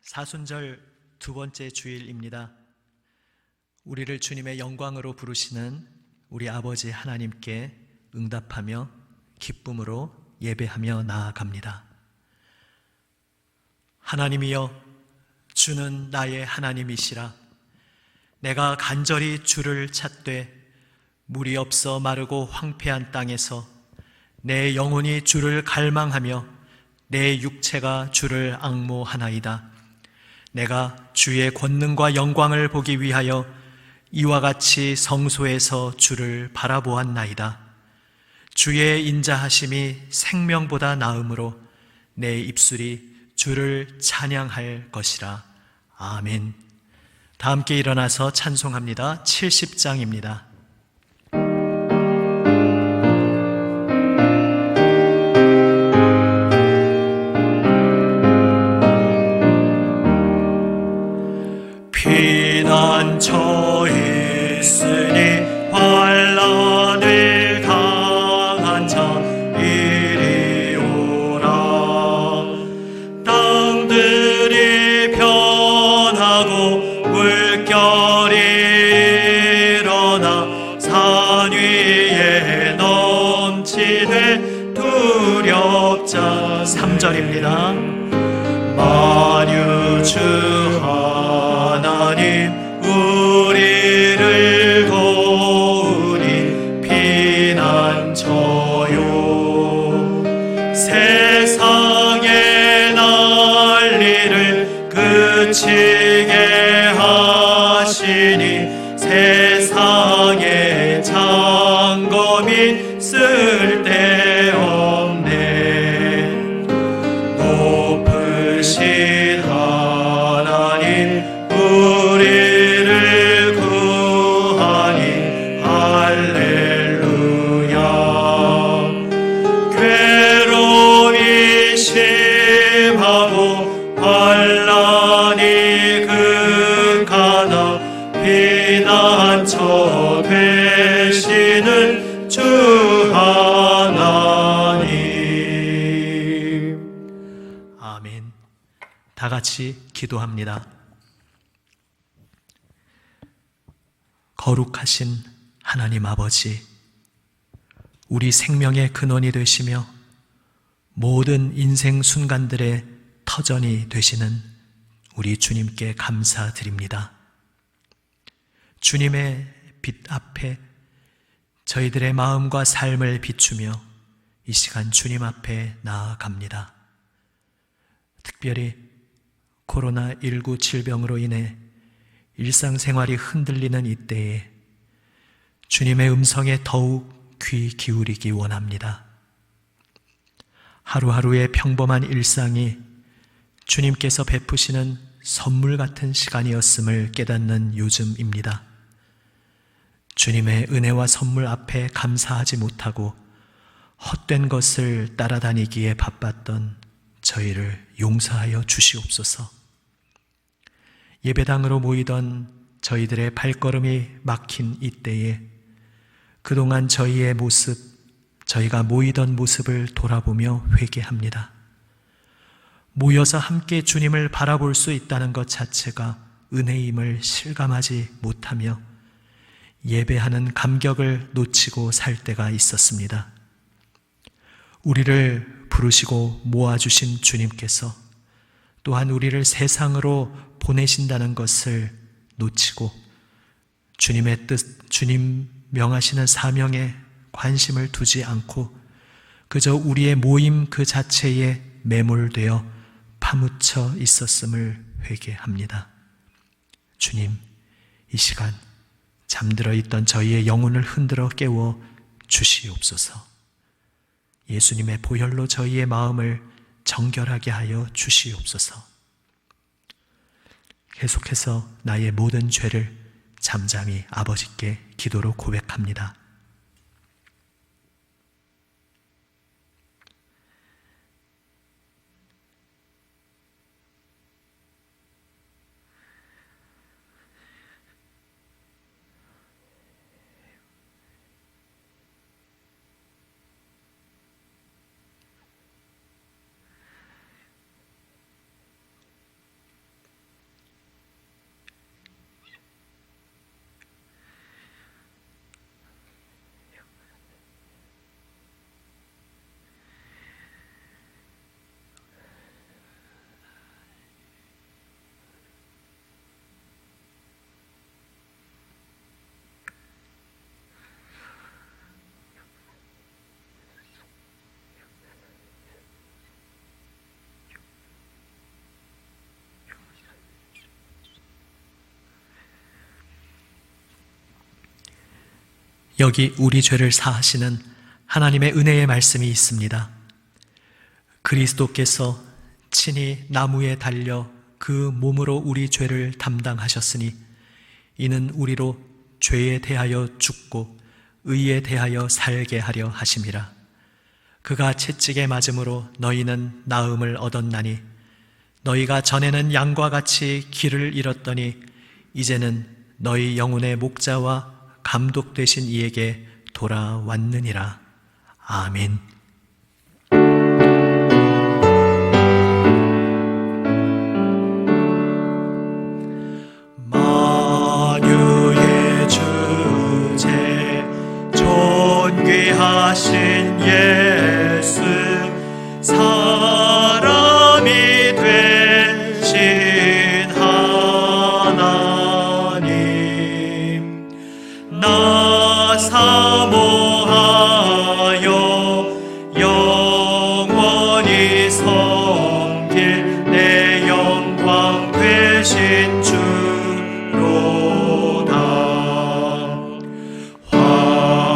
사순절 두 번째 주일입니다. 우리를 주님의 영광으로 부르시는 우리 아버지 하나님께 응답하며 기쁨으로 예배하며 나아갑니다. 하나님이여, 주는 나의 하나님이시라. 내가 간절히 주를 찾되 물이 없어 마르고 황폐한 땅에서 내 영혼이 주를 갈망하며 내 육체가 주를 앙모하나이다. 내가 주의 권능과 영광을 보기 위하여 이와 같이 성소에서 주를 바라보았나이다. 주의 인자하심이 생명보다 나음으로 내 입술이 주를 찬양할 것이라. 아멘. 다 함께 일어나서 찬송합니다. 70장입니다. 피난처 있으니 환난을 당한 자 이리 오라. 땅들이 변하고 물결이 일어나 산 위에 넘치되 두렵자. 3절입니다. 만유주 하나님 우리를 도우니 피난처요. 세상의 난리를 그치게 하시니 세상의 장검이 쓸데없네. 높으신 하나님 우리를 구하니 할렐루야. 괴로움이 심하고 환난이 극하나 피난처 되시는 주 하나님. 아멘. 다 같이 기도합니다. 거룩하신 하나님 아버지, 우리 생명의 근원이 되시며 모든 인생 순간들의 터전이 되시는 우리 주님께 감사드립니다. 주님의 빛 앞에 저희들의 마음과 삶을 비추며 이 시간 주님 앞에 나아갑니다. 특별히 코로나19 질병으로 인해 일상생활이 흔들리는 이때에 주님의 음성에 더욱 귀 기울이기 원합니다. 하루하루의 평범한 일상이 주님께서 베푸시는 선물 같은 시간이었음을 깨닫는 요즘입니다. 주님의 은혜와 선물 앞에 감사하지 못하고 헛된 것을 따라다니기에 바빴던 저희를 용서하여 주시옵소서. 예배당으로 모이던 저희들의 발걸음이 막힌 이때에 그동안 저희의 모습, 저희가 모이던 모습을 돌아보며 회개합니다. 모여서 함께 주님을 바라볼 수 있다는 것 자체가 은혜임을 실감하지 못하며 예배하는 감격을 놓치고 살 때가 있었습니다. 우리를 부르시고 모아주신 주님께서 또한 우리를 세상으로 보내신다는 것을 놓치고 주님의 뜻, 주님 명하시는 사명에 관심을 두지 않고 그저 우리의 모임 그 자체에 매몰되어 파묻혀 있었음을 회개합니다. 주님, 이 시간 잠들어 있던 저희의 영혼을 흔들어 깨워 주시옵소서. 예수님의 보혈로 저희의 마음을 정결하게 하여 주시옵소서. 계속해서 나의 모든 죄를 잠잠히 아버지께 기도로 고백합니다. 여기 우리 죄를 사하시는 하나님의 은혜의 말씀이 있습니다. 그리스도께서 친히 나무에 달려 그 몸으로 우리 죄를 담당하셨으니 이는 우리로 죄에 대하여 죽고 의에 대하여 살게 하려 하심이라. 그가 채찍에 맞음으로 너희는 나음을 얻었나니 너희가 전에는 양과 같이 길을 잃었더니 이제는 너희 영혼의 목자와 감독 되신 이에게 돌아왔느니라. 아멘. 만유의 주제 존귀하신 예수 사람이 되신 하나님 나 사모하여 영원히 섬길 내 영광 되신 주로다.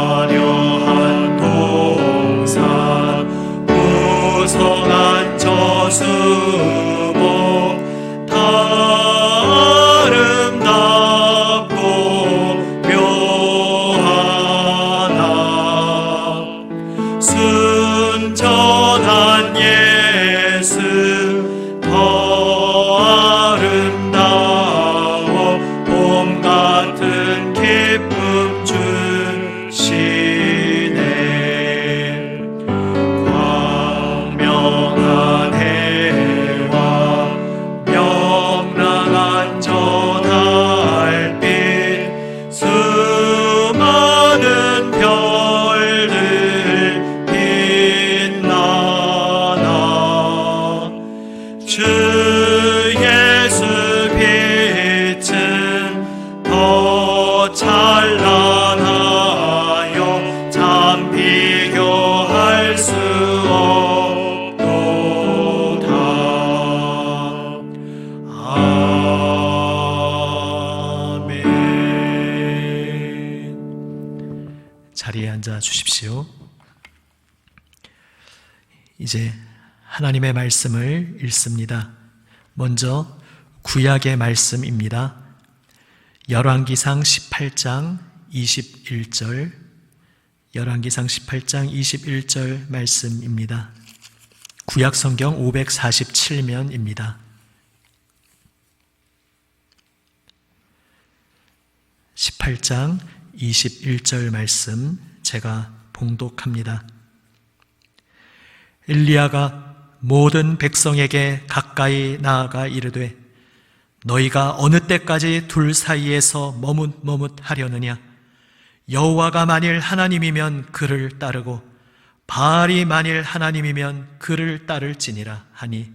화려한 동산 무성한 저수목 다 아름답고 묘하나 순전한 예수 더 아름다워 봄 같은 기쁨 주시네. 광명한 해와 명랑한 저 달빛 수많은 별들 빛나나 주 예수 빛은 더 찬란하여 참 비교할 수 없도다. 아멘. 자리에 앉아 주십시오. 이제 하나님의 말씀을 읽습니다. 먼저 구약의 말씀입니다. 열왕기상 18장 21절, 열왕기상 18장 21절 말씀입니다. 구약 성경 547면입니다. 18장 21절 말씀 제가 봉독합니다. 엘리야가 모든 백성에게 가까이 나아가 이르되 너희가 어느 때까지 둘 사이에서 머뭇머뭇하려느냐? 여호와가 만일 하나님이면 그를 따르고 바알이 만일 하나님이면 그를 따를지니라 하니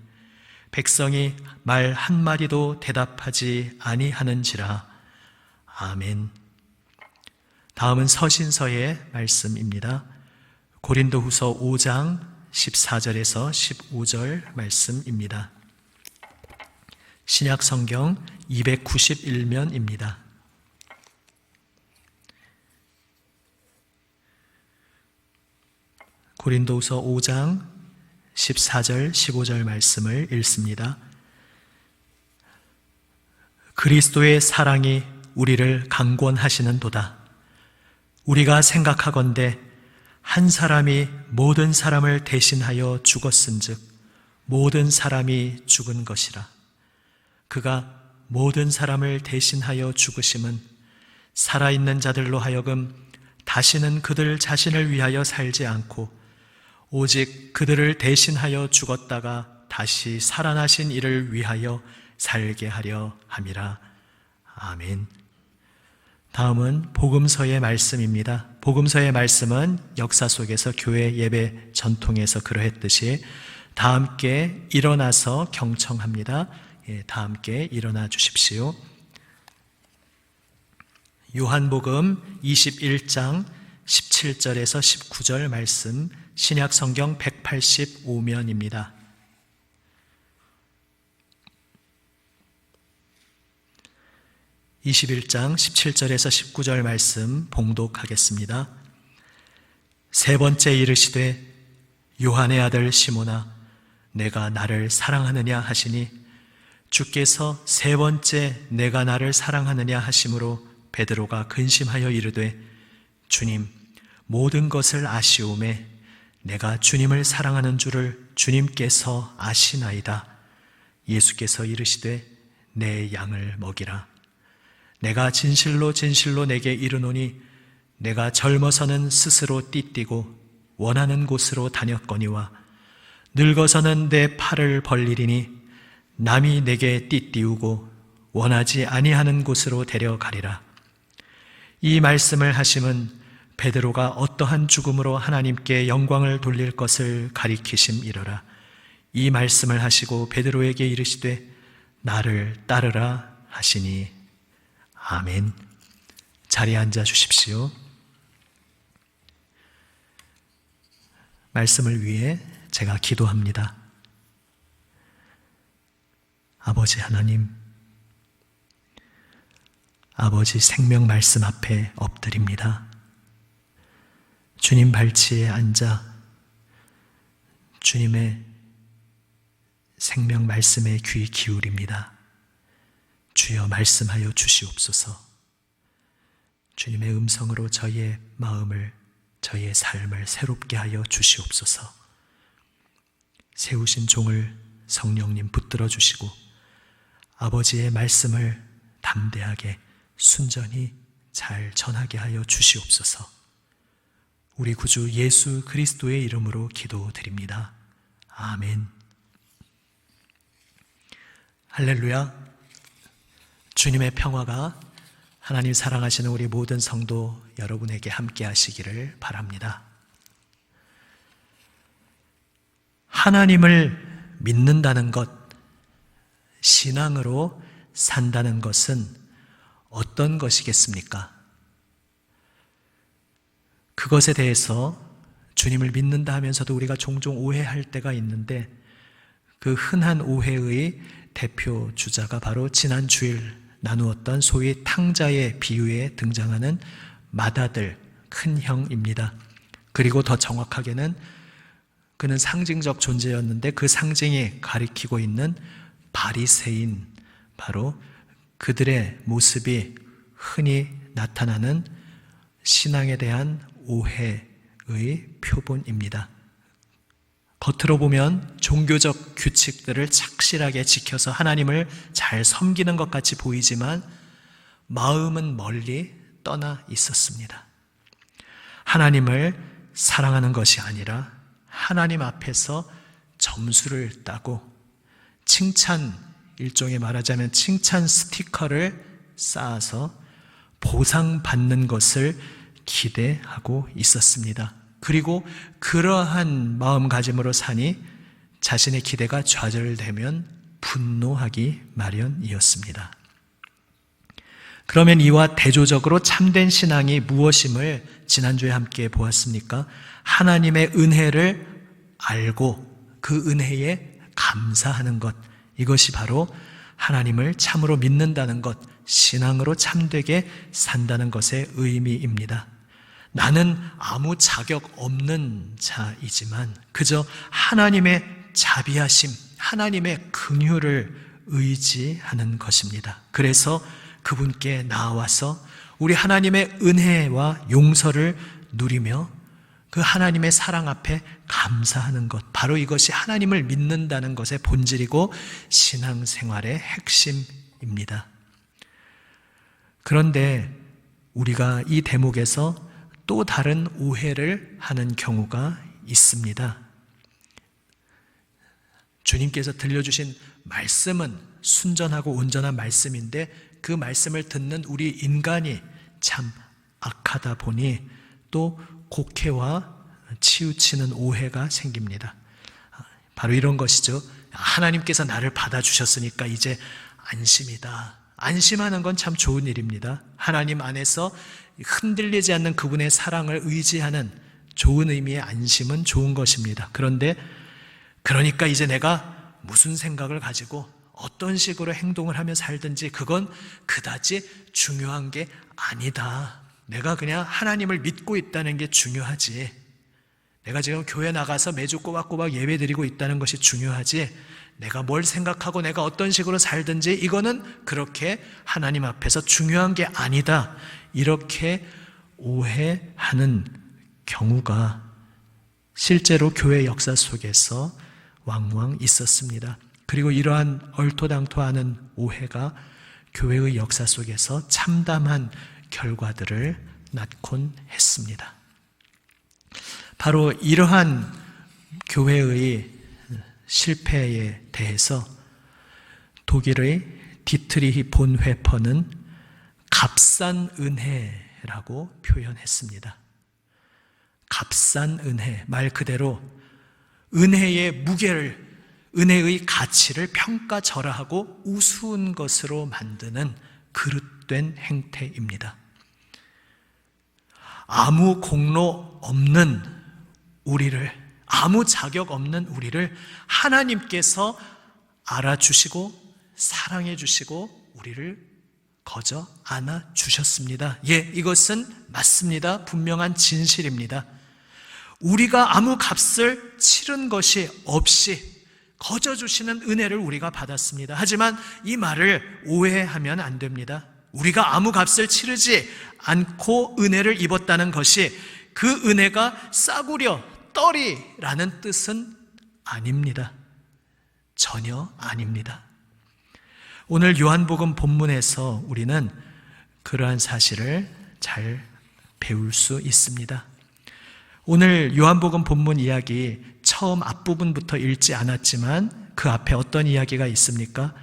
백성이 말 한마디도 대답하지 아니하는지라. 아멘. 다음은 서신서의 말씀입니다. 고린도후서 5장 14절에서 15절 말씀입니다. 신약 성경 291면입니다. 고린도후서 5장 14절 15절 말씀을 읽습니다. 그리스도의 사랑이 우리를 강권하시는도다. 우리가 생각하건대 한 사람이 모든 사람을 대신하여 죽었은즉 모든 사람이 죽은 것이라. 그가 모든 사람을 대신하여 죽으심은 살아있는 자들로 하여금 다시는 그들 자신을 위하여 살지 않고 오직 그들을 대신하여 죽었다가 다시 살아나신 이를 위하여 살게 하려 함이라. 아멘. 다음은 복음서의 말씀입니다. 복음서의 말씀은 역사 속에서 교회 예배 전통에서 그러했듯이 다 함께 일어나서 경청합니다. 다 함께 일어나 주십시오. 요한복음 21장 17절에서 19절 말씀, 신약 성경 185면입니다. 21장 17절에서 19절 말씀 봉독하겠습니다. 세 번째 이르시되 요한의 아들 시몬아 내가 나를 사랑하느냐 하시니 주께서 세 번째 내가 나를 사랑하느냐 하심으로 베드로가 근심하여 이르되 주님 모든 것을 아시오매 내가 주님을 사랑하는 줄을 주님께서 아시나이다. 예수께서 이르시되 내 양을 먹이라. 내가 진실로 진실로 내게 이르노니 내가 젊어서는 스스로 띠띠고 원하는 곳으로 다녔거니와 늙어서는 내 팔을 벌리리니 남이 내게 띠띠우고 원하지 아니하는 곳으로 데려가리라. 이 말씀을 하심은 베드로가 어떠한 죽음으로 하나님께 영광을 돌릴 것을 가리키심이러라. 이 말씀을 하시고 베드로에게 이르시되 나를 따르라 하시니 아멘. 자리에 앉아 주십시오. 말씀을 위해 제가 기도합니다. 아버지 하나님, 아버지 생명 말씀 앞에 엎드립니다. 주님 발치에 앉아 주님의 생명 말씀에 귀 기울입니다. 주여 말씀하여 주시옵소서. 주님의 음성으로 저희의 마음을, 저희의 삶을 새롭게 하여 주시옵소서. 세우신 종을 성령님 붙들어 주시고 아버지의 말씀을 담대하게 순전히 잘 전하게 하여 주시옵소서. 우리 구주 예수 그리스도의 이름으로 기도드립니다. 아멘. 할렐루야. 주님의 평화가 하나님 사랑하시는 우리 모든 성도 여러분에게 함께 하시기를 바랍니다. 하나님을 믿는다는 것, 신앙으로 산다는 것은 어떤 것이겠습니까? 그것에 대해서 주님을 믿는다 하면서도 우리가 종종 오해할 때가 있는데 그 흔한 오해의 대표 주자가 바로 지난 주일 나누었던 소위 탕자의 비유에 등장하는 맏아들, 큰 형입니다. 그리고 더 정확하게는 그는 상징적 존재였는데 그 상징이 가리키고 있는 바리새인, 바로 그들의 모습이 흔히 나타나는 신앙에 대한 오해의 표본입니다. 겉으로 보면 종교적 규칙들을 착실하게 지켜서 하나님을 잘 섬기는 것 같이 보이지만 마음은 멀리 떠나 있었습니다. 하나님을 사랑하는 것이 아니라 하나님 앞에서 점수를 따고 칭찬, 일종의 말하자면 칭찬 스티커를 쌓아서 보상받는 것을 기대하고 있었습니다. 그리고 그러한 마음가짐으로 사니 자신의 기대가 좌절되면 분노하기 마련이었습니다. 그러면 이와 대조적으로 참된 신앙이 무엇임을 지난주에 함께 보았습니까? 하나님의 은혜를 알고 그 은혜에 감사하는 것, 이것이 바로 하나님을 참으로 믿는다는 것, 신앙으로 참되게 산다는 것의 의미입니다. 나는 아무 자격 없는 자이지만 그저 하나님의 자비하심, 하나님의 긍휼을 의지하는 것입니다. 그래서 그분께 나와서 우리 하나님의 은혜와 용서를 누리며 그 하나님의 사랑 앞에 감사하는 것, 바로 이것이 하나님을 믿는다는 것의 본질이고 신앙생활의 핵심입니다. 그런데 우리가 이 대목에서 또 다른 오해를 하는 경우가 있습니다. 주님께서 들려주신 말씀은 순전하고 온전한 말씀인데 그 말씀을 듣는 우리 인간이 참 악하다 보니 또 곡해와 치우치는 오해가 생깁니다. 바로 이런 것이죠. 하나님께서 나를 받아주셨으니까 이제 안심이다. 안심하는 건 참 좋은 일입니다. 하나님 안에서 흔들리지 않는 그분의 사랑을 의지하는 좋은 의미의 안심은 좋은 것입니다. 그런데 그러니까 이제 내가 무슨 생각을 가지고 어떤 식으로 행동을 하며 살든지 그건 그다지 중요한 게 아니다. 내가 그냥 하나님을 믿고 있다는 게 중요하지. 내가 지금 교회 나가서 매주 꼬박꼬박 예배 드리고 있다는 것이 중요하지. 내가 뭘 생각하고 내가 어떤 식으로 살든지 이거는 그렇게 하나님 앞에서 중요한 게 아니다. 이렇게 오해하는 경우가 실제로 교회 역사 속에서 왕왕 있었습니다. 그리고 이러한 얼토당토하는 오해가 교회의 역사 속에서 참담한 결과들을 낳곤 했습니다. 바로 이러한 교회의 실패에 대해서 독일의 디트리히 본회퍼는 값싼 은혜라고 표현했습니다. 값싼 은혜, 말 그대로 은혜의 무게를, 은혜의 가치를 평가절하하고 우스운 것으로 만드는 그릇된 행태입니다. 아무 공로 없는 우리를, 아무 자격 없는 우리를 하나님께서 알아주시고 사랑해 주시고 우리를 거저 안아주셨습니다. 예, 이것은 맞습니다. 분명한 진실입니다. 우리가 아무 값을 치른 것이 없이 거저 주시는 은혜를 우리가 받았습니다. 하지만 이 말을 오해하면 안 됩니다. 우리가 아무 값을 치르지 않고 은혜를 입었다는 것이 그 은혜가 싸구려, 떨이라는 뜻은 아닙니다. 전혀 아닙니다. 오늘 요한복음 본문에서 우리는 그러한 사실을 잘 배울 수 있습니다. 오늘 요한복음 본문 이야기 처음 앞부분부터 읽지 않았지만 그 앞에 어떤 이야기가 있습니까?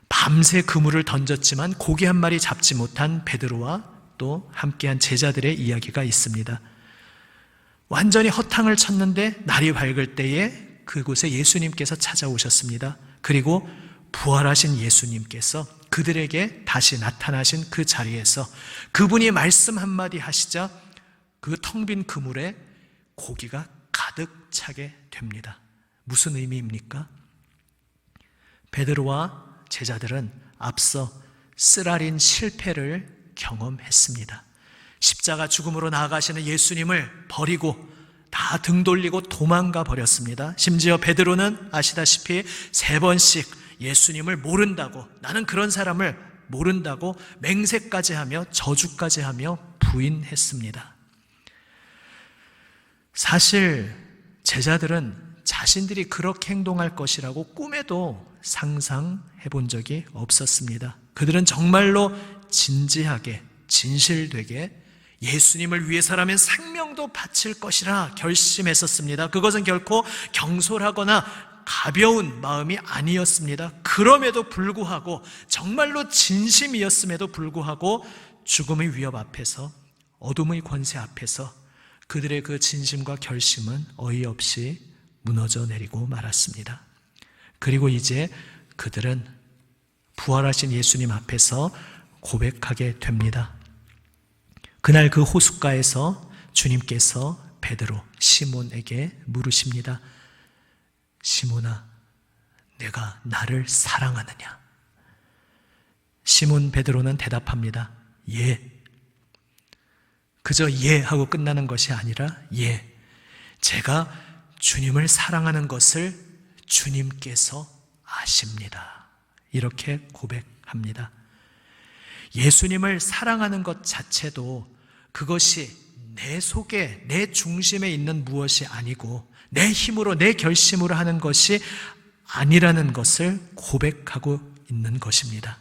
밤새 그물을 던졌지만 고기 한 마리 잡지 못한 베드로와 또 함께한 제자들의 이야기가 있습니다. 완전히 허탕을 쳤는데 날이 밝을 때에 그곳에 예수님께서 찾아오셨습니다. 그리고 부활하신 예수님께서 그들에게 다시 나타나신 그 자리에서 그분이 말씀 한마디 하시자 그 텅 빈 그물에 고기가 가득 차게 됩니다. 무슨 의미입니까? 베드로와 제자들은 앞서 쓰라린 실패를 경험했습니다. 십자가 죽음으로 나아가시는 예수님을 버리고 다 등 돌리고 도망가 버렸습니다. 심지어 베드로는 아시다시피 3번씩 예수님을 모른다고, 나는 그런 사람을 모른다고 맹세까지 하며 저주까지 하며 부인했습니다. 사실 제자들은 자신들이 그렇게 행동할 것이라고 꿈에도 상상해 본 적이 없었습니다. 그들은 정말로 진지하게, 진실되게 예수님을 위해서라면 생명도 바칠 것이라 결심했었습니다. 그것은 결코 경솔하거나 가벼운 마음이 아니었습니다. 그럼에도 불구하고, 정말로 진심이었음에도 불구하고 죽음의 위협 앞에서, 어둠의 권세 앞에서 그들의 그 진심과 결심은 어이없이 무너져 내리고 말았습니다. 그리고 이제 그들은 부활하신 예수님 앞에서 고백하게 됩니다. 그날 그 호숫가에서 주님께서 베드로, 시몬에게 물으십니다. 시몬아, 내가 나를 사랑하느냐? 시몬 베드로는 대답합니다. 예. 그저 예 하고 끝나는 것이 아니라 예, 제가 주님을 사랑하는 것을 주님께서 아십니다. 이렇게 고백합니다. 예수님을 사랑하는 것 자체도 그것이 내 속에, 내 중심에 있는 무엇이 아니고 내 힘으로, 내 결심으로 하는 것이 아니라는 것을 고백하고 있는 것입니다.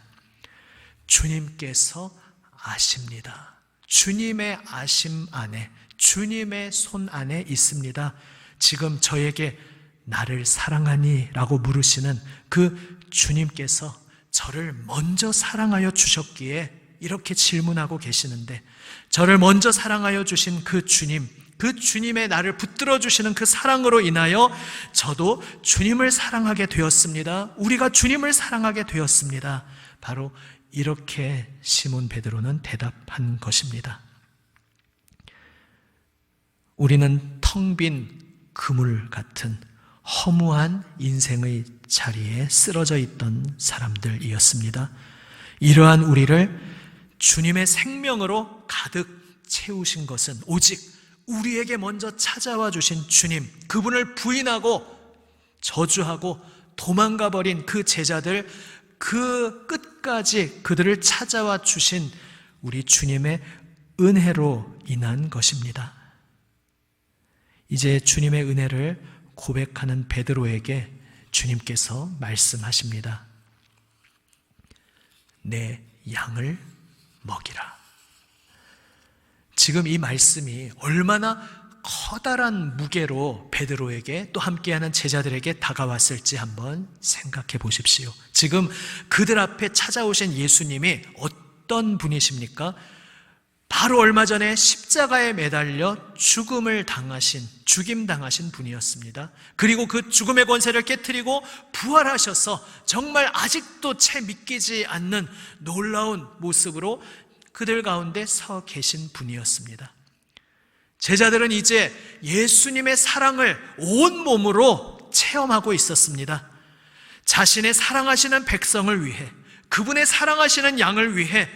주님께서 아십니다. 주님의 아심 안에, 주님의 손 안에 있습니다. 지금 저에게 나를 사랑하니? 라고 물으시는 그 주님께서 저를 먼저 사랑하여 주셨기에 이렇게 질문하고 계시는데, 저를 먼저 사랑하여 주신 그 주님, 그 주님의 나를 붙들어 주시는 그 사랑으로 인하여 저도 주님을 사랑하게 되었습니다. 우리가 주님을 사랑하게 되었습니다. 바로 이렇게 시몬 베드로는 대답한 것입니다. 우리는 텅 빈 그물 같은 허무한 인생의 자리에 쓰러져 있던 사람들이었습니다. 이러한 우리를 주님의 생명으로 가득 채우신 것은 오직 우리에게 먼저 찾아와 주신 주님, 그분을 부인하고 저주하고 도망가 버린 그 제자들, 그 끝까지 그들을 찾아와 주신 우리 주님의 은혜로 인한 것입니다. 이제 주님의 은혜를 고백하는 베드로에게 주님께서 말씀하십니다. 내 양을 먹이라. 지금 이 말씀이 얼마나 커다란 무게로 베드로에게 또 함께하는 제자들에게 다가왔을지 한번 생각해 보십시오. 지금 그들 앞에 찾아오신 예수님이 어떤 분이십니까? 바로 얼마 전에 십자가에 매달려 죽임당하신 분이었습니다. 그리고 그 죽음의 권세를 깨트리고 부활하셔서 정말 아직도 채 믿기지 않는 놀라운 모습으로 그들 가운데 서 계신 분이었습니다. 제자들은 이제 예수님의 사랑을 온몸으로 체험하고 있었습니다. 자신의 사랑하시는 백성을 위해, 그분의 사랑하시는 양을 위해,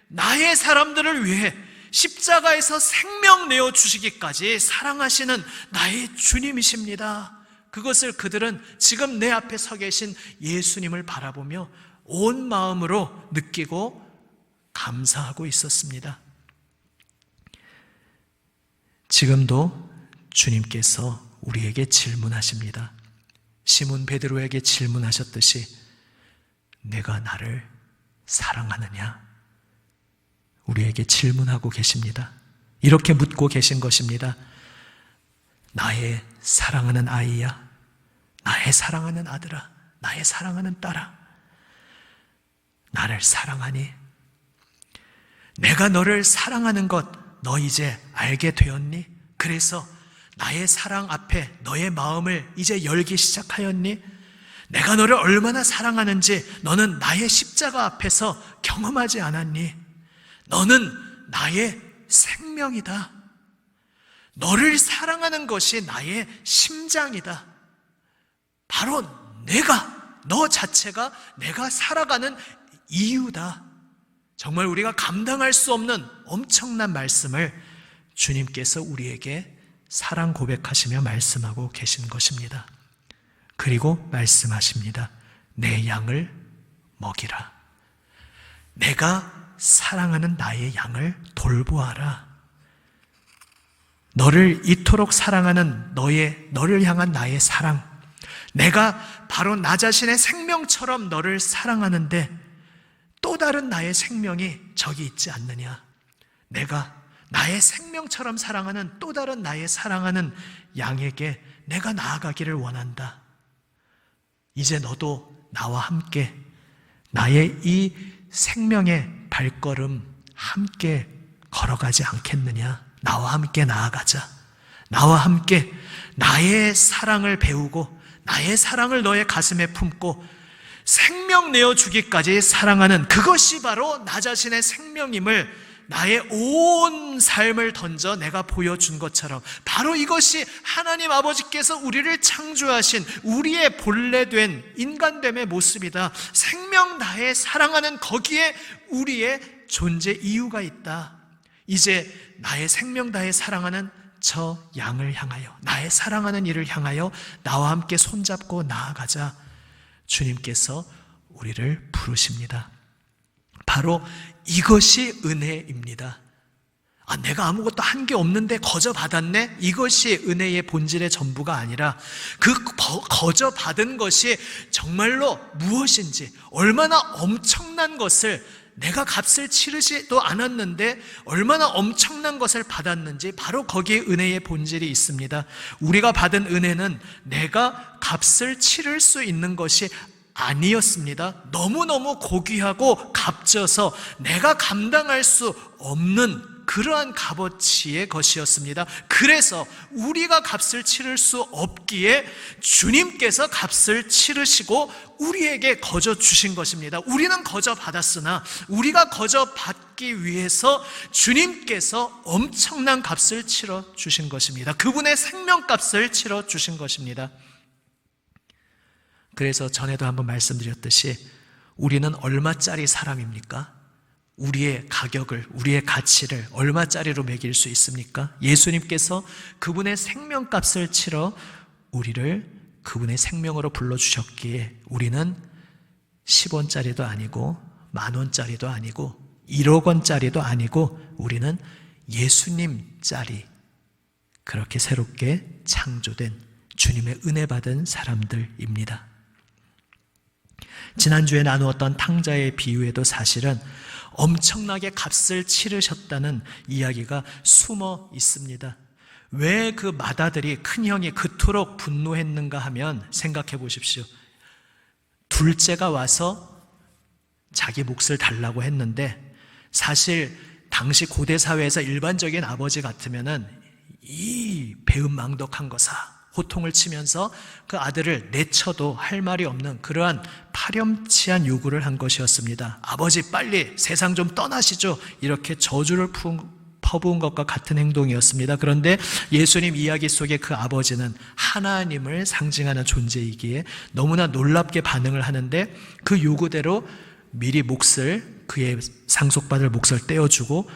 나의 사람들을 위해 십자가에서 생명 내어 주시기까지 사랑하시는 나의 주님이십니다. 그것을 그들은 지금 내 앞에 서 계신 예수님을 바라보며 온 마음으로 느끼고 감사하고 있었습니다. 지금도 주님께서 우리에게 질문하십니다. 시몬 베드로에게 질문하셨듯이 내가 나를 사랑하느냐? 우리에게 질문하고 계십니다. 이렇게 묻고 계신 것입니다. 나의 사랑하는 아이야, 나의 사랑하는 아들아, 나의 사랑하는 딸아, 나를 사랑하니? 내가 너를 사랑하는 것 너 이제 알게 되었니? 그래서 나의 사랑 앞에 너의 마음을 이제 열기 시작하였니? 내가 너를 얼마나 사랑하는지 너는 나의 십자가 앞에서 경험하지 않았니? 너는 나의 생명이다. 너를 사랑하는 것이 나의 심장이다. 바로 너 자체가 내가 살아가는 이유다. 정말 우리가 감당할 수 없는 엄청난 말씀을 주님께서 우리에게 사랑 고백하시며 말씀하고 계신 것입니다. 그리고 말씀하십니다. 내 양을 먹이라. 내가 사랑하는 나의 양을 돌보아라. 너를 이토록 사랑하는 너를 향한 나의 사랑, 내가 바로 나 자신의 생명처럼 너를 사랑하는데 또 다른 나의 생명이 저기 있지 않느냐? 내가 나의 생명처럼 사랑하는 또 다른 나의 사랑하는 양에게 내가 나아가기를 원한다. 이제 너도 나와 함께 나의 이 생명의 발걸음 함께 걸어가지 않겠느냐? 나와 함께 나아가자. 나와 함께 나의 사랑을 배우고 나의 사랑을 너의 가슴에 품고 생명 내어주기까지 사랑하는 그것이 바로 나 자신의 생명임을 나의 온 삶을 던져 내가 보여준 것처럼 바로 이것이 하나님 아버지께서 우리를 창조하신 우리의 본래된 인간됨의 모습이다. 생명 다해 사랑하는 거기에 우리의 존재 이유가 있다. 이제 나의 생명 다해 사랑하는 저 양을 향하여, 나의 사랑하는 이를 향하여 나와 함께 손잡고 나아가자. 주님께서 우리를 부르십니다. 바로 이것이 은혜입니다. 내가 아무것도 한 게 없는데 거저 받았네? 이것이 은혜의 본질의 전부가 아니라 그 거저 받은 것이 정말로 무엇인지, 얼마나 엄청난 것을 내가 값을 치르지도 않았는데 얼마나 엄청난 것을 받았는지 바로 거기에 은혜의 본질이 있습니다. 우리가 받은 은혜는 내가 값을 치를 수 있는 것이 아니었습니다. 너무너무 고귀하고 값져서 내가 감당할 수 없는 그러한 값어치의 것이었습니다. 그래서 우리가 값을 치를 수 없기에 주님께서 값을 치르시고 우리에게 거저 주신 것입니다. 우리는 거저 받았으나 우리가 거저 받기 위해서 주님께서 엄청난 값을 치러 주신 것입니다. 그분의 생명값을 치러 주신 것입니다. 그래서 전에도 한번 말씀드렸듯이 우리는 얼마짜리 사람입니까? 우리의 가격을, 우리의 가치를 얼마짜리로 매길 수 있습니까? 예수님께서 그분의 생명값을 치러 우리를 그분의 생명으로 불러주셨기에 우리는 10원짜리도 아니고 10,000원짜리도 아니고 1억 원짜리도 아니고 우리는 예수님짜리, 그렇게 새롭게 창조된 주님의 은혜 받은 사람들입니다. 지난주에 나누었던 탕자의 비유에도 사실은 엄청나게 값을 치르셨다는 이야기가 숨어 있습니다. 왜 그 맏아들이, 큰형이 그토록 분노했는가 하면 생각해 보십시오. 둘째가 와서 자기 몫을 달라고 했는데 사실 당시 고대 사회에서 일반적인 아버지 같으면은 이 배은망덕한 거사 호통을 치면서 그 아들을 내쳐도 할 말이 없는 그러한 파렴치한 요구를 한 것이었습니다. 아버지 빨리 세상 좀 떠나시죠. 이렇게 저주를 퍼부은 것과 같은 행동이었습니다. 그런데 예수님 이야기 속에 그 아버지는 하나님을 상징하는 존재이기에 너무나 놀랍게 반응을 하는데 그 요구대로 미리 몫을, 그의 상속받을 몫을 떼어주고,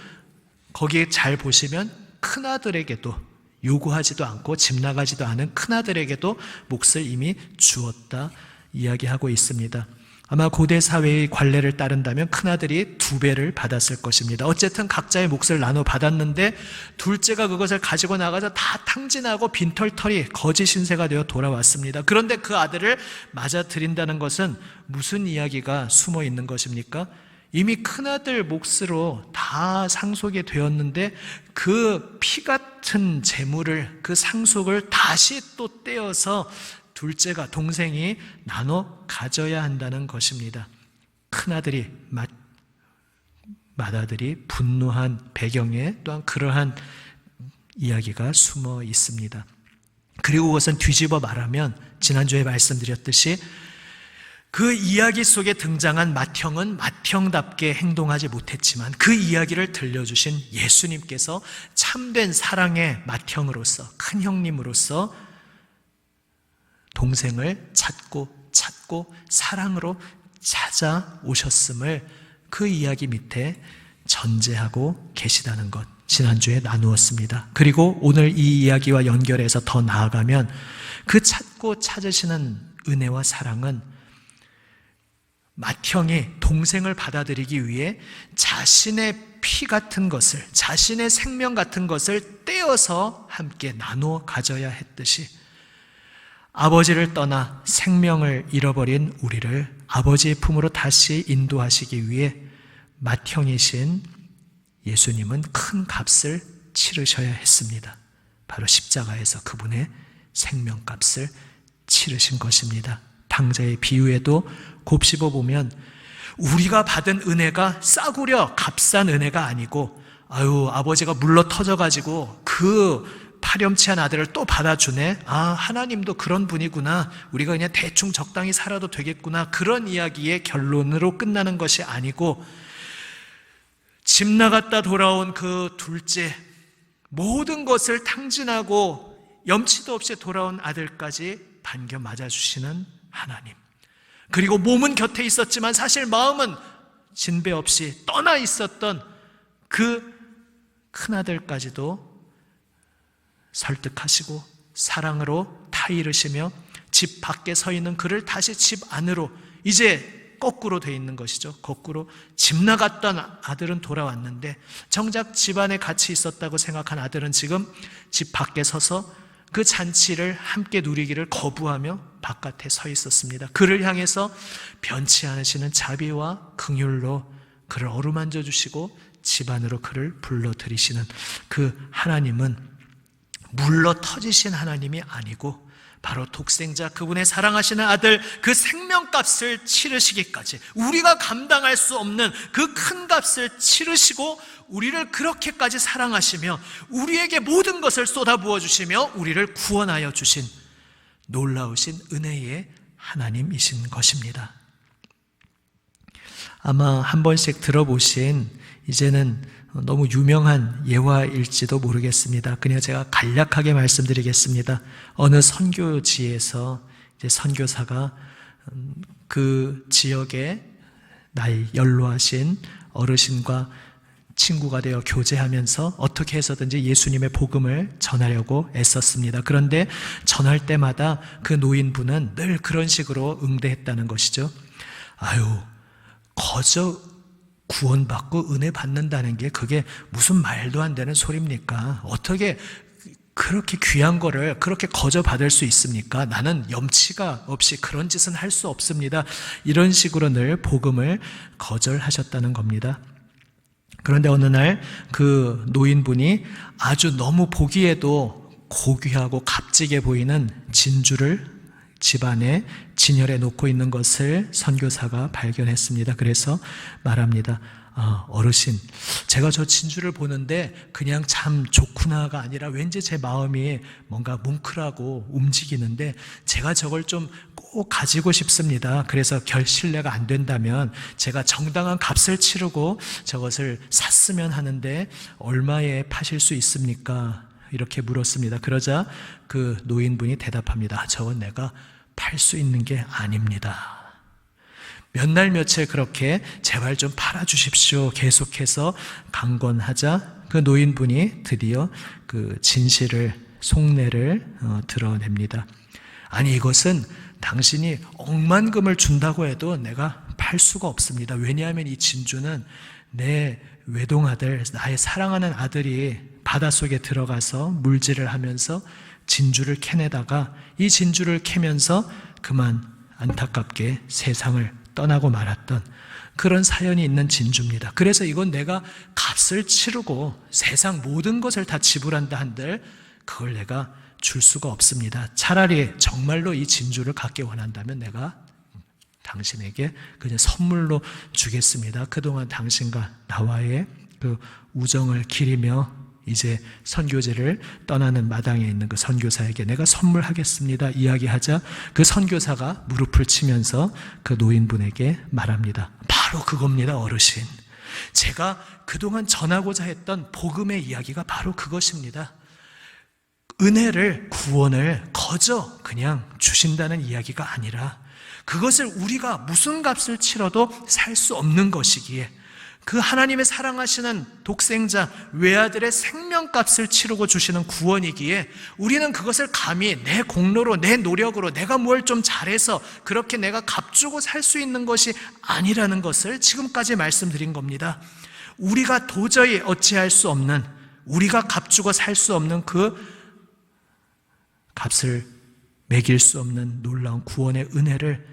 거기에 잘 보시면 큰아들에게도 요구하지도 않고 집 나가지도 않은 큰아들에게도 몫을 이미 주었다 이야기하고 있습니다. 아마 고대 사회의 관례를 따른다면 큰아들이 2배를 받았을 것입니다. 어쨌든 각자의 몫을 나눠 받았는데 둘째가 그것을 가지고 나가서 다 탕진하고 빈털터리 거지 신세가 되어 돌아왔습니다. 그런데 그 아들을 맞아들인다는 것은 무슨 이야기가 숨어 있는 것입니까? 이미 큰아들 몫으로 다 상속이 되었는데 그 피 같은 재물을, 그 상속을 다시 또 떼어서 둘째가, 동생이 나눠 가져야 한다는 것입니다. 큰아들이, 맏아들이 분노한 배경에 또한 그러한 이야기가 숨어 있습니다. 그리고 그것은 뒤집어 말하면 지난주에 말씀드렸듯이 그 이야기 속에 등장한 맏형은 맏형답게 행동하지 못했지만 그 이야기를 들려주신 예수님께서 참된 사랑의 맏형으로서, 큰형님으로서 동생을 찾고 사랑으로 찾아오셨음을 그 이야기 밑에 전제하고 계시다는 것, 지난주에 나누었습니다. 그리고 오늘 이 이야기와 연결해서 더 나아가면 그 찾고 찾으시는 은혜와 사랑은 맏형이 동생을 받아들이기 위해 자신의 피 같은 것을, 자신의 생명 같은 것을 떼어서 함께 나누어 가져야 했듯이 아버지를 떠나 생명을 잃어버린 우리를 아버지의 품으로 다시 인도하시기 위해 맏형이신 예수님은 큰 값을 치르셔야 했습니다. 바로 십자가에서 그분의 생명값을 치르신 것입니다. 탕자의 비유에도 곱씹어 보면 우리가 받은 은혜가 싸구려 값싼 은혜가 아니고, 아버지가 물러 터져가지고 그 파렴치한 아들을 또 받아주네, 하나님도 그런 분이구나, 우리가 그냥 대충 적당히 살아도 되겠구나, 그런 이야기의 결론으로 끝나는 것이 아니고 집 나갔다 돌아온 그 둘째, 모든 것을 탕진하고 염치도 없이 돌아온 아들까지 반겨 맞아주시는 하나님, 그리고 몸은 곁에 있었지만 사실 마음은 진배 없이 떠나 있었던 그 큰아들까지도 설득하시고 사랑으로 타이르시며 집 밖에 서 있는 그를 다시 집 안으로, 이제 거꾸로 돼 있는 것이죠. 거꾸로 집 나갔던 아들은 돌아왔는데 정작 집 안에 같이 있었다고 생각한 아들은 지금 집 밖에 서서 그 잔치를 함께 누리기를 거부하며 바깥에 서 있었습니다. 그를 향해서 변치 않으시는 자비와 긍휼로 그를 어루만져 주시고 집 안으로 그를 불러들이시는 그 하나님은 물러 터지신 하나님이 아니고 바로 독생자, 그분의 사랑하시는 아들, 그 생명값을 치르시기까지, 우리가 감당할 수 없는 그 큰 값을 치르시고 우리를 그렇게까지 사랑하시며 우리에게 모든 것을 쏟아부어 주시며 우리를 구원하여 주신 놀라우신 은혜의 하나님이신 것입니다. 아마 한 번씩 들어보신, 이제는 너무 유명한 예화일지도 모르겠습니다. 그냥 제가 간략하게 말씀드리겠습니다. 어느 선교지에서 이제 선교사가 그 지역에 나이 연로하신 어르신과 친구가 되어 교제하면서 어떻게 해서든지 예수님의 복음을 전하려고 애썼습니다. 그런데 전할 때마다 그 노인분은 늘 그런 식으로 응대했다는 것이죠. 아유, 거저 구원받고 은혜 받는다는 게 그게 무슨 말도 안 되는 소리입니까? 어떻게 그렇게 귀한 거를 그렇게 거저 받을 수 있습니까? 나는 염치가 없이 그런 짓은 할 수 없습니다. 이런 식으로 늘 복음을 거절하셨다는 겁니다. 그런데 어느 날 그 노인분이 아주 너무 보기에도 고귀하고 값지게 보이는 진주를 집안에 진열해 놓고 있는 것을 선교사가 발견했습니다. 그래서 말합니다. 어르신, 제가 저 진주를 보는데 그냥 참 좋구나가 아니라 왠지 제 마음이 뭔가 뭉클하고 움직이는데 제가 저걸 좀 꼭 가지고 싶습니다. 그래서 실례가 안 된다면 제가 정당한 값을 치르고 저것을 샀으면 하는데 얼마에 파실 수 있습니까? 이렇게 물었습니다. 그러자 그 노인분이 대답합니다. 저건 내가 팔 수 있는 게 아닙니다. 몇 날 며칠 그렇게 제발 좀 팔아주십시오. 계속해서 강권하자 그 노인분이 드디어 그 진실을, 속내를 드러냅니다. 아니, 이것은 당신이 억만금을 준다고 해도 내가 팔 수가 없습니다. 왜냐하면 이 진주는 내 외동아들, 나의 사랑하는 아들이 바닷속에 들어가서 물질을 하면서 진주를 캐내다가 이 진주를 캐면서 그만 안타깝게 세상을 떠나고 말았던 그런 사연이 있는 진주입니다. 그래서 이건 내가 값을 치르고 세상 모든 것을 다 지불한다 한들 그걸 내가 줄 수가 없습니다. 차라리 정말로 이 진주를 갖기 원한다면 내가 당신에게 그냥 선물로 주겠습니다. 그동안 당신과 나와의 그 우정을 기리며 이제 선교지를 떠나는 마당에 있는 그 선교사에게 내가 선물하겠습니다. 이야기하자 그 선교사가 무릎을 치면서 그 노인분에게 말합니다. 바로 그겁니다, 어르신. 제가 그동안 전하고자 했던 복음의 이야기가 바로 그것입니다. 은혜를, 구원을 거저 그냥 주신다는 이야기가 아니라 그것을 우리가 무슨 값을 치러도 살 수 없는 것이기에 그 하나님의 사랑하시는 독생자 외아들의 생명값을 치르고 주시는 구원이기에 우리는 그것을 감히 내 공로로, 내 노력으로 내가 뭘 좀 잘해서 그렇게 내가 값주고 살 수 있는 것이 아니라는 것을 지금까지 말씀드린 겁니다. 우리가 도저히 어찌할 수 없는, 우리가 값주고 살 수 없는 그 값을 매길 수 없는 놀라운 구원의 은혜를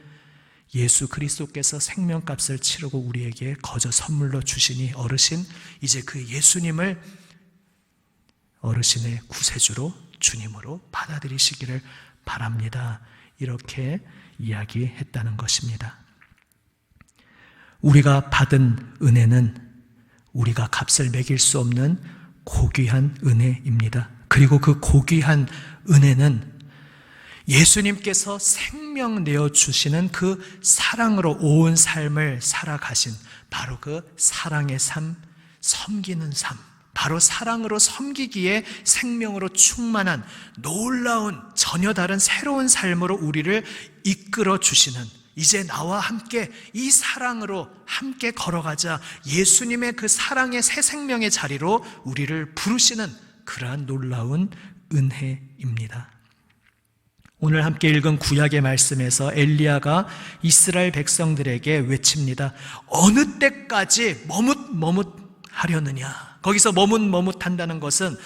예수 그리스도께서 생명값을 치르고 우리에게 거저 선물로 주시니 어르신, 이제 그 예수님을 어르신의 구세주로, 주님으로 받아들이시기를 바랍니다. 이렇게 이야기했다는 것입니다. 우리가 받은 은혜는 우리가 값을 매길 수 없는 고귀한 은혜입니다. 그리고 그 고귀한 은혜는 예수님께서 생명 내어주시는 그 사랑으로 온 삶을 살아가신 바로 그 사랑의 삶, 섬기는 삶, 바로 사랑으로 섬기기에 생명으로 충만한 놀라운 전혀 다른 새로운 삶으로 우리를 이끌어 주시는, 이제 나와 함께 이 사랑으로 함께 걸어가자 예수님의 그 사랑의 새 생명의 자리로 우리를 부르시는 그러한 놀라운 은혜입니다. 오늘 함께 읽은 구약의 말씀에서 엘리야가 이스라엘 백성들에게 외칩니다. 어느 때까지 머뭇하려느냐. 거기서 머뭇한다는 것은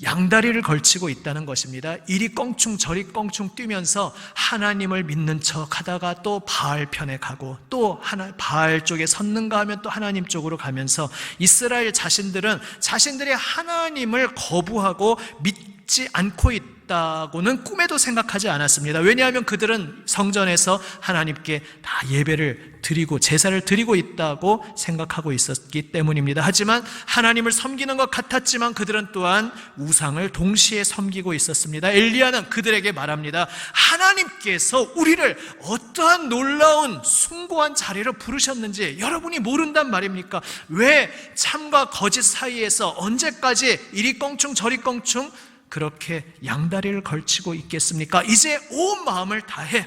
양다리를 걸치고 있다는 것입니다. 이리 껑충 저리 껑충 뛰면서 하나님을 믿는 척 하다가 또 바알 편에 가고 또 바알 쪽에 섰는가 하면 또 하나님 쪽으로 가면서 이스라엘 자신들은 자신들이 하나님을 거부하고 믿지 않고 있다고는 꿈에도 생각하지 않았습니다. 왜냐하면 그들은 성전에서 하나님께 다 예배를 드리고 제사를 드리고 있다고 생각하고 있었기 때문입니다. 하지만 하나님을 섬기는 것 같았지만 그들은 또한 우상을 동시에 섬기고 있었습니다. 엘리야는 그들에게 말합니다. 하나님께서 우리를 어떠한 놀라운 숭고한 자리로 부르셨는지 여러분이 모른단 말입니까? 왜 참과 거짓 사이에서 언제까지 이리 껑충 저리 껑충 그렇게 양다리를 걸치고 있겠습니까? 이제 온 마음을 다해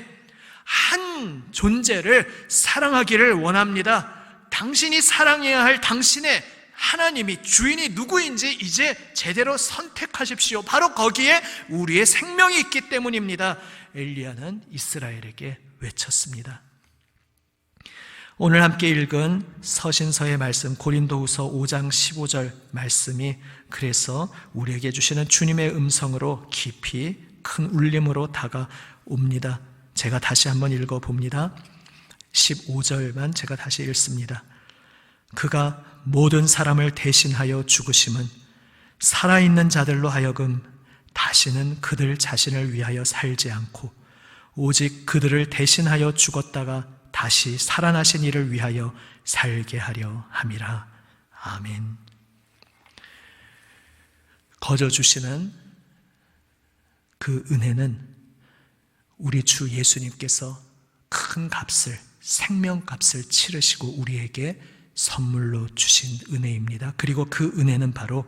한 존재를 사랑하기를 원합니다. 당신이 사랑해야 할 당신의 하나님이, 주인이 누구인지 이제 제대로 선택하십시오. 바로 거기에 우리의 생명이 있기 때문입니다. 엘리야는 이스라엘에게 외쳤습니다. 오늘 함께 읽은 서신서의 말씀, 고린도후서 5장 15절 말씀이 그래서 우리에게 주시는 주님의 음성으로 깊이 큰 울림으로 다가옵니다. 제가 다시 한번 읽어봅니다. 15절만 제가 다시 읽습니다. 그가 모든 사람을 대신하여 죽으심은 살아있는 자들로 하여금 다시는 그들 자신을 위하여 살지 않고 오직 그들을 대신하여 죽었다가 다시 살아나신 이를 위하여 살게 하려 함이라. 아멘. 거저 주시는 그 은혜는 우리 주 예수님께서 큰 값을, 생명값을 치르시고 우리에게 선물로 주신 은혜입니다. 그리고 그 은혜는 바로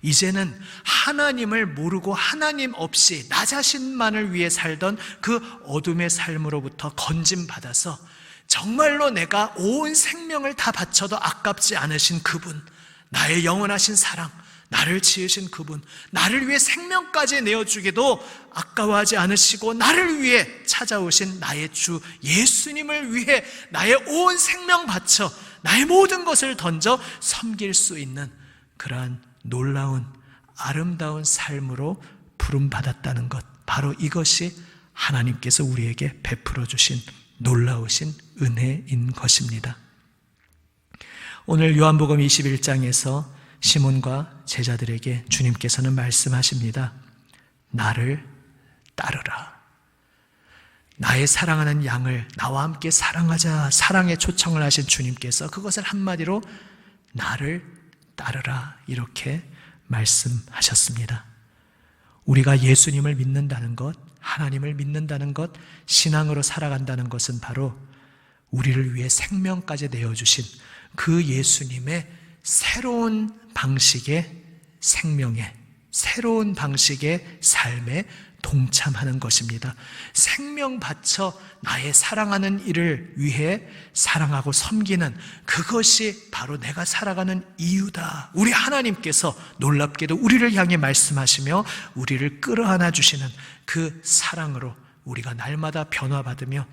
이제는 하나님을 모르고 하나님 없이 나 자신만을 위해 살던 그 어둠의 삶으로부터 건짐받아서 정말로 내가 온 생명을 다 바쳐도 아깝지 않으신 그분, 나의 영원하신 사랑, 나를 지으신 그분, 나를 위해 생명까지 내어주기도 아까워하지 않으시고 나를 위해 찾아오신 나의 주 예수님을 위해 나의 온 생명 바쳐 나의 모든 것을 던져 섬길 수 있는 그러한 놀라운 아름다운 삶으로 부름받았다는 것, 바로 이것이 하나님께서 우리에게 베풀어 주신 놀라우신 은혜인 것입니다. 오늘 요한복음 21장에서 시몬과 제자들에게 주님께서는 말씀하십니다. 나를 따르라. 나의 사랑하는 양을 나와 함께 사랑하자, 사랑에 초청을 하신 주님께서 그것을 한마디로 나를 따르라 이렇게 말씀하셨습니다. 우리가 예수님을 믿는다는 것, 하나님을 믿는다는 것, 신앙으로 살아간다는 것은 바로 우리를 위해 생명까지 내어주신 그 예수님의 새로운 방식의 생명에, 새로운 방식의 삶에 동참하는 것입니다. 생명 바쳐 나의 사랑하는 이를 위해 사랑하고 섬기는 그것이 바로 내가 살아가는 이유다. 우리 하나님께서 놀랍게도 우리를 향해 말씀하시며 우리를 끌어안아 주시는 그 사랑으로 우리가 날마다 변화받으며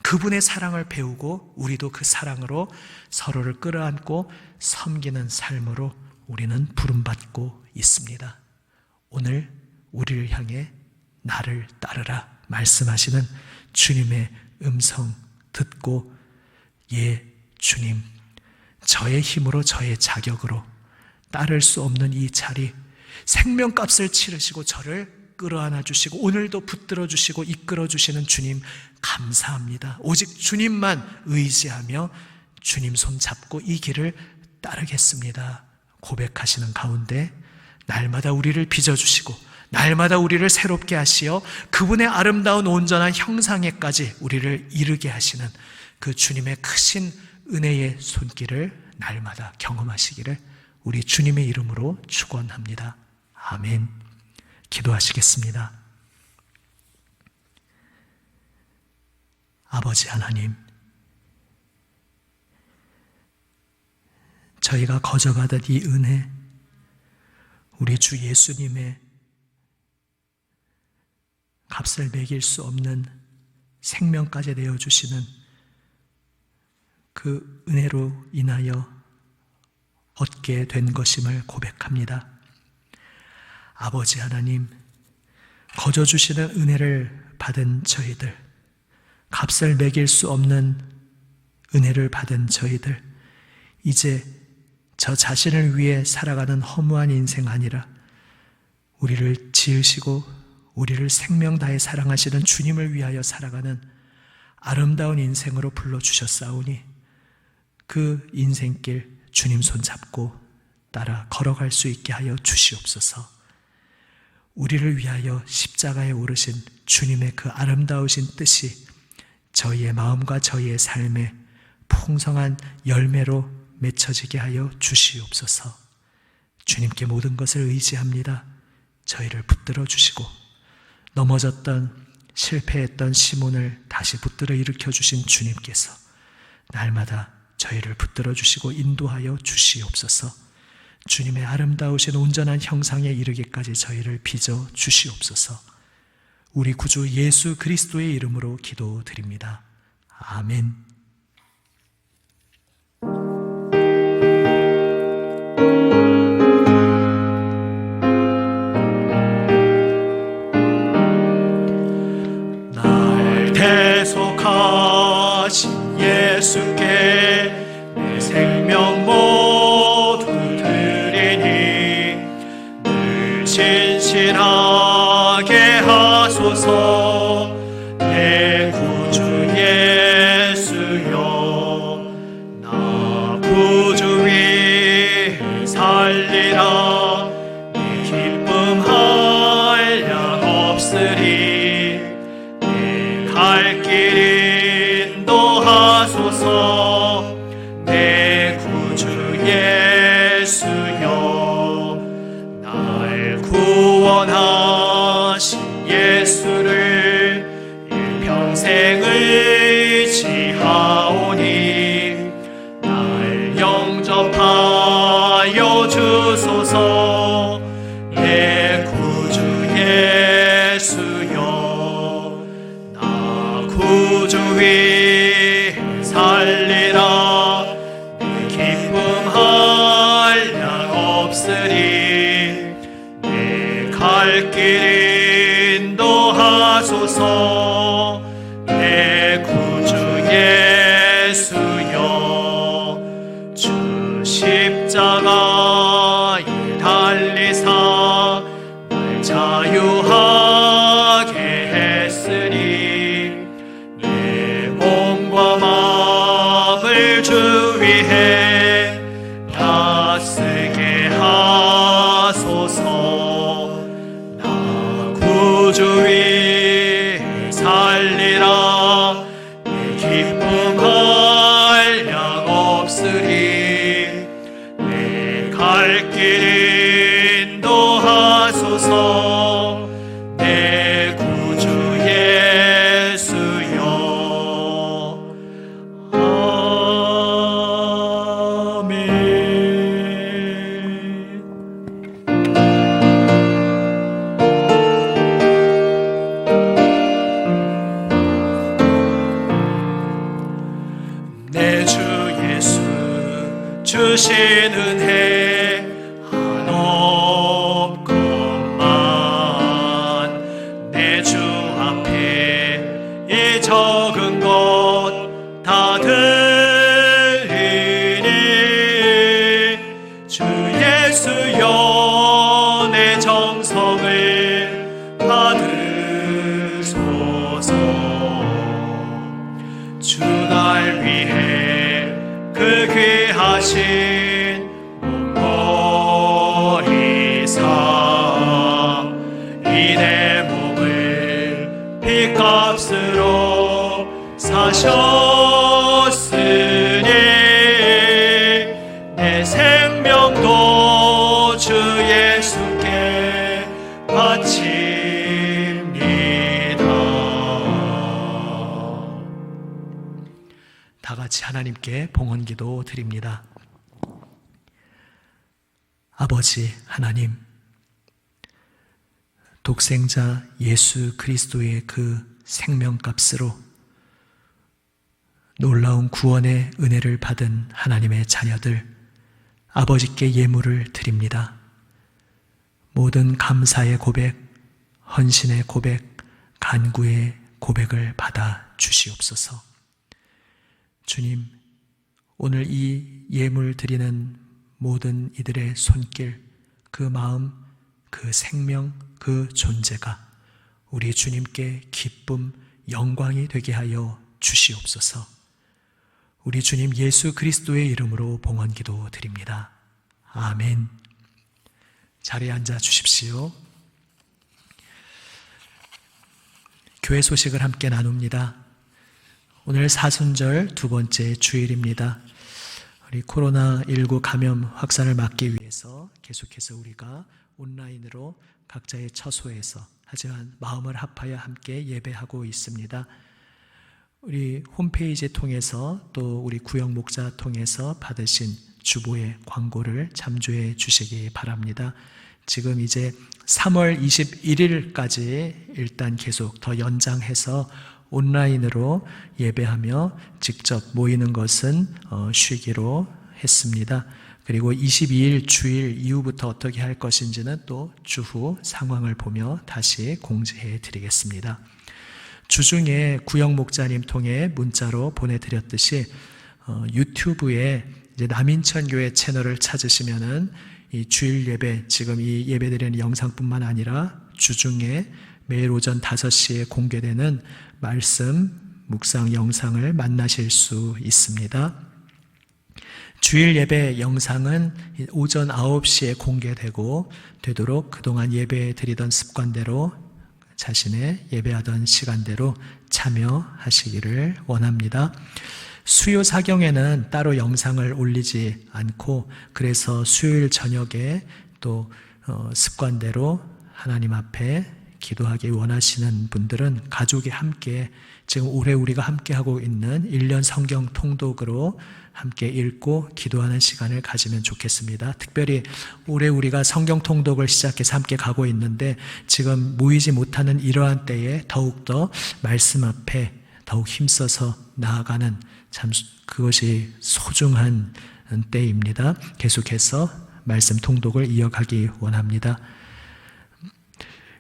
그분의 사랑을 배우고 우리도 그 사랑으로 서로를 끌어안고 섬기는 삶으로 우리는 부름받고 있습니다. 오늘 우리를 향해 나를 따르라 말씀하시는 주님의 음성 듣고, 예 주님, 저의 힘으로 저의 자격으로 따를 수 없는 이 자리, 생명값을 치르시고 저를 끌어안아 주시고 오늘도 붙들어 주시고 이끌어 주시는 주님 감사합니다. 오직 주님만 의지하며 주님 손 잡고 이 길을 따르겠습니다 고백하시는 가운데 날마다 우리를 빚어주시고 날마다 우리를 새롭게 하시어 그분의 아름다운 온전한 형상에까지 우리를 이르게 하시는 그 주님의 크신 은혜의 손길을 날마다 경험하시기를 우리 주님의 이름으로 축원합니다. 아멘. 기도하시겠습니다. 아버지 하나님, 저희가 거저가던 이 은혜, 우리 주 예수님의 값을 매길 수 없는 생명까지 내어주시는 그 은혜로 인하여 얻게 된 것임을 고백합니다. 아버지 하나님, 거저 주시는 은혜를 받은 저희들, 값을 매길 수 없는 은혜를 받은 저희들, 이제 저 자신을 위해 살아가는 허무한 인생 아니라 우리를 지으시고 우리를 생명 다해 사랑하시는 주님을 위하여 살아가는 아름다운 인생으로 불러주셨사오니 그 인생길 주님 손잡고 따라 걸어갈 수 있게 하여 주시옵소서. 우리를 위하여 십자가에 오르신 주님의 그 아름다우신 뜻이 저희의 마음과 저희의 삶에 풍성한 열매로 맺혀지게 하여 주시옵소서. 주님께 모든 것을 의지합니다. 저희를 붙들어 주시고 넘어졌던 실패했던 시몬을 다시 붙들어 일으켜 주신 주님께서 날마다 저희를 붙들어 주시고 인도하여 주시옵소서. 주님의 아름다우신 온전한 형상에 이르기까지 저희를 빚어 주시옵소서. 우리 구주 예수 그리스도의 이름으로 기도드립니다. 아멘. 날 대속하신 예수께 내 생명 모두 드리니 늘 신실하게 하소서. 내 구주 예수여, 나 구주 위에 살리라. 이 기쁨 한량 없으리. 내 갈 길 인도하소서. 내 구주 예수여, 날 구원하신 예수를 일평생 의지하오니 날 영접하여 주소서. 내 구주 예수여, 나 구주 위에 살리라. 내 기쁨 한량 없으리. 내 갈 길 인도하소서. 내 구주 예수여, 주 십자가에 달리사 날 자유하게 했으니 내 몸과 마음을 주 위해 다쓰게 하소서. 나 구주 위에 살리라. 내 기쁨 한량 없으리. 내 갈 길 인도하소서. 내 구주 예수여. 아멘. 내 주 예수 주신 은혜 한없건만 내 주 앞에 이 적은 것 다 들리니 주 예수여, 내 정성을 받으소서. 주 날 위해 그 귀하신 몸버리사 이 내 몸을 핏값으로 사셨으니 내 생명도 주 예수께 바칩니다. 다 같이 하나님께 봉헌기도 드립니다. 아버지 하나님, 독생자 예수 그리스도의 그 생명값으로 놀라운 구원의 은혜를 받은 하나님의 자녀들, 아버지께 예물을 드립니다. 모든 감사의 고백, 헌신의 고백, 간구의 고백을 받아 주시옵소서. 주님, 오늘 이 예물 드리는 모든 이들의 손길, 그 마음, 그 생명, 그 존재가 우리 주님께 기쁨, 영광이 되게 하여 주시옵소서. 우리 주님 예수 그리스도의 이름으로 봉헌기도 드립니다. 아멘. 자리에 앉아 주십시오. 교회 소식을 함께 나눕니다. 오늘 사순절 두 번째 주일입니다. 우리 코로나19 감염 확산을 막기 위해서 계속해서 우리가 온라인으로 각자의 처소에서 하지만 마음을 합하여 함께 예배하고 있습니다. 우리 홈페이지 통해서 또 우리 구역 목자 통해서 받으신 주보의 광고를 참조해 주시기 바랍니다. 지금 이제 3월 21일까지 일단 계속 더 연장해서 온라인으로 예배하며 직접 모이는 것은 쉬기로 했습니다. 그리고 22일 주일 이후부터 어떻게 할 것인지는 또 주후 상황을 보며 다시 공지해 드리겠습니다. 주중에 구역 목자님 통해 문자로 보내드렸듯이 유튜브에 이제 남인천 교회 채널을 찾으시면은 이 주일 예배, 지금 이 예배드리는 영상뿐만 아니라 주중에 매일 오전 5시에 공개되는 말씀 묵상 영상을 만나실 수 있습니다. 주일 예배 영상은 오전 9시에 공개되고 되도록 그동안 예배 드리던 습관대로 자신의 예배하던 시간대로 참여하시기를 원합니다. 수요 사경에는 따로 영상을 올리지 않고 그래서 수요일 저녁에 또 습관대로 하나님 앞에 기도하기 원하시는 분들은 가족이 함께 지금 올해 우리가 함께 하고 있는 1년 성경 통독으로 함께 읽고 기도하는 시간을 가지면 좋겠습니다. 특별히 올해 우리가 성경 통독을 시작해서 함께 가고 있는데 지금 모이지 못하는 이러한 때에 더욱더 말씀 앞에 더욱 힘써서 나아가는 참 그것이 소중한 때입니다. 계속해서 말씀 통독을 이어가기 원합니다.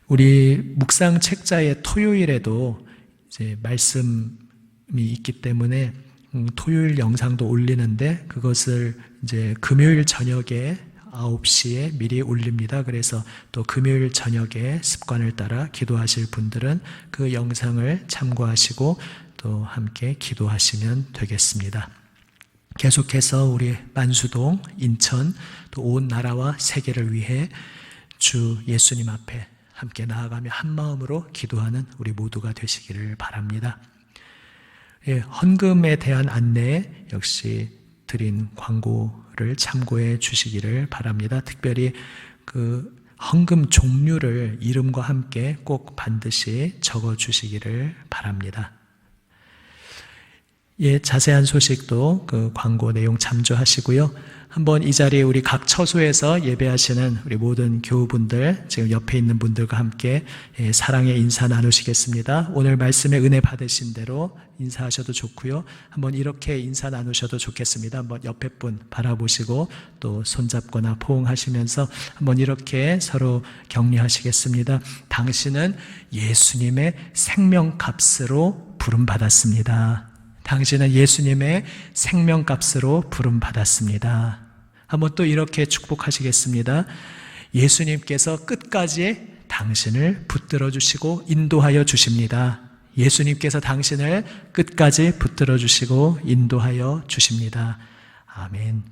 우리 묵상 책자의 토요일에도 이제 말씀이 있기 때문에 토요일 영상도 올리는데 그것을 이제 금요일 저녁에 9시에 미리 올립니다. 그래서 또 금요일 저녁에 습관을 따라 기도하실 분들은 그 영상을 참고하시고 또 함께 기도하시면 되겠습니다. 계속해서 우리 만수동, 인천, 또 온 나라와 세계를 위해 주 예수님 앞에 함께 나아가며 한 마음으로 기도하는 우리 모두가 되시기를 바랍니다. 예, 헌금에 대한 안내 역시 드린 광고를 참고해 주시기를 바랍니다. 특별히 그 헌금 종류를 이름과 함께 꼭 반드시 적어 주시기를 바랍니다. 예, 자세한 소식도 그 광고 내용 참조하시고요. 한번 이 자리에 우리 각 처소에서 예배하시는 우리 모든 교우분들, 지금 옆에 있는 분들과 함께 사랑의 인사 나누시겠습니다. 오늘 말씀에 은혜 받으신 대로 인사하셔도 좋고요. 한번 이렇게 인사 나누셔도 좋겠습니다. 한번 옆에 분 바라보시고 또 손잡거나 포옹하시면서 한번 이렇게 서로 격려하시겠습니다. 당신은 예수님의 생명값으로 부름받았습니다. 당신은 예수님의 생명값으로 부름받았습니다. 한번 또 이렇게 축복하시겠습니다. 예수님께서 끝까지 당신을 붙들어 주시고 인도하여 주십니다. 예수님께서 당신을 끝까지 붙들어 주시고 인도하여 주십니다. 아멘.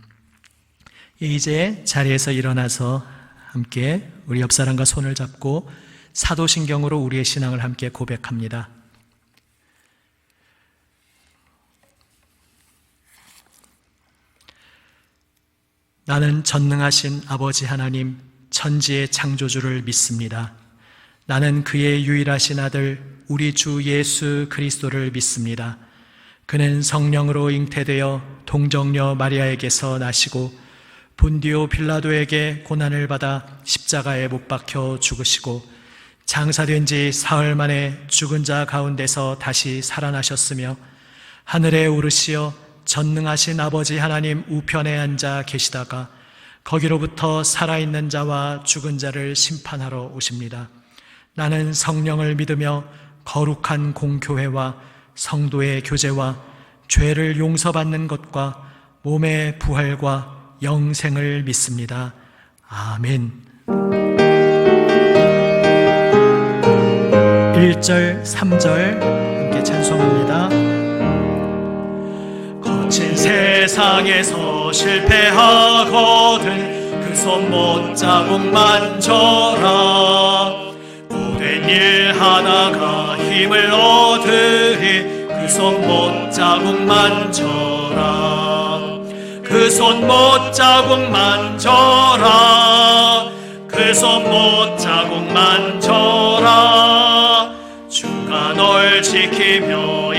이제 자리에서 일어나서 함께 우리 옆 사람과 손을 잡고 사도신경으로 우리의 신앙을 함께 고백합니다. 나는 전능하신 아버지 하나님, 천지의 창조주를 믿습니다. 나는 그의 유일하신 아들, 우리 주 예수 그리스도를 믿습니다. 그는 성령으로 잉태되어 동정녀 마리아에게서 나시고 본디오 빌라도에게 고난을 받아 십자가에 못 박혀 죽으시고 장사된 지 사흘 만에 죽은 자 가운데서 다시 살아나셨으며 하늘에 오르시어 전능하신 아버지 하나님 우편에 앉아 계시다가 거기로부터 살아있는 자와 죽은 자를 심판하러 오십니다. 나는 성령을 믿으며 거룩한 공교회와 성도의 교제와 죄를 용서받는 것과 몸의 부활과 영생을 믿습니다. 아멘. 1절, 3절 함께 찬송합니다. 거친 세상에서 실패하거든 그 손못 자국만 져라. 고된 일 하다가 힘을 얻으리 그 손못 자국만 져라. 그 손못 자국만 져라. 그 손못 자국만 져라.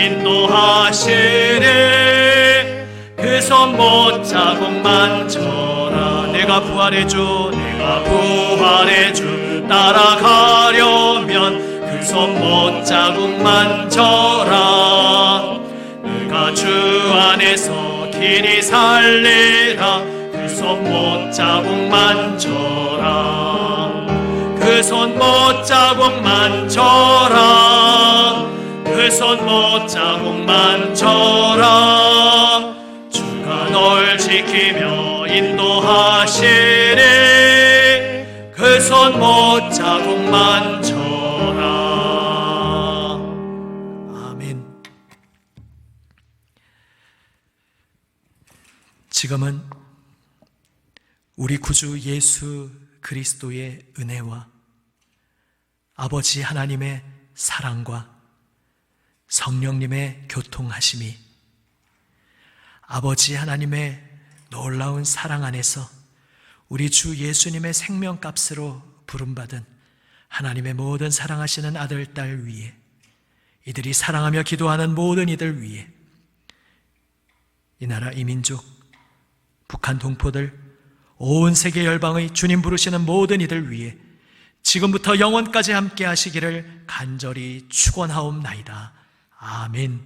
인도하시네. 그 손 못자국 만져라. 내가 부활의 주 따라가려면 그 손 못자국 만져라. 내가 주 안에서 길이 살리라. 그 손 못자국 만져라. 그 손 못자국 만져라. 그 손 못자국 만져라. 주가 널 지키며 인도하시네. 그 손 못자국 만져라. 아멘. 지금은 우리 구주 예수 그리스도의 은혜와 아버지 하나님의 사랑과 성령님의 교통하심이, 아버지 하나님의 놀라운 사랑 안에서 우리 주 예수님의 생명값으로 부름받은 하나님의 모든 사랑하시는 아들, 딸 위에, 이들이 사랑하며 기도하는 모든 이들 위에, 이 나라 이 민족, 북한 동포들, 온 세계 열방의 주님 부르시는 모든 이들 위에 지금부터 영원까지 함께 하시기를 간절히 축원하옵나이다. 아멘.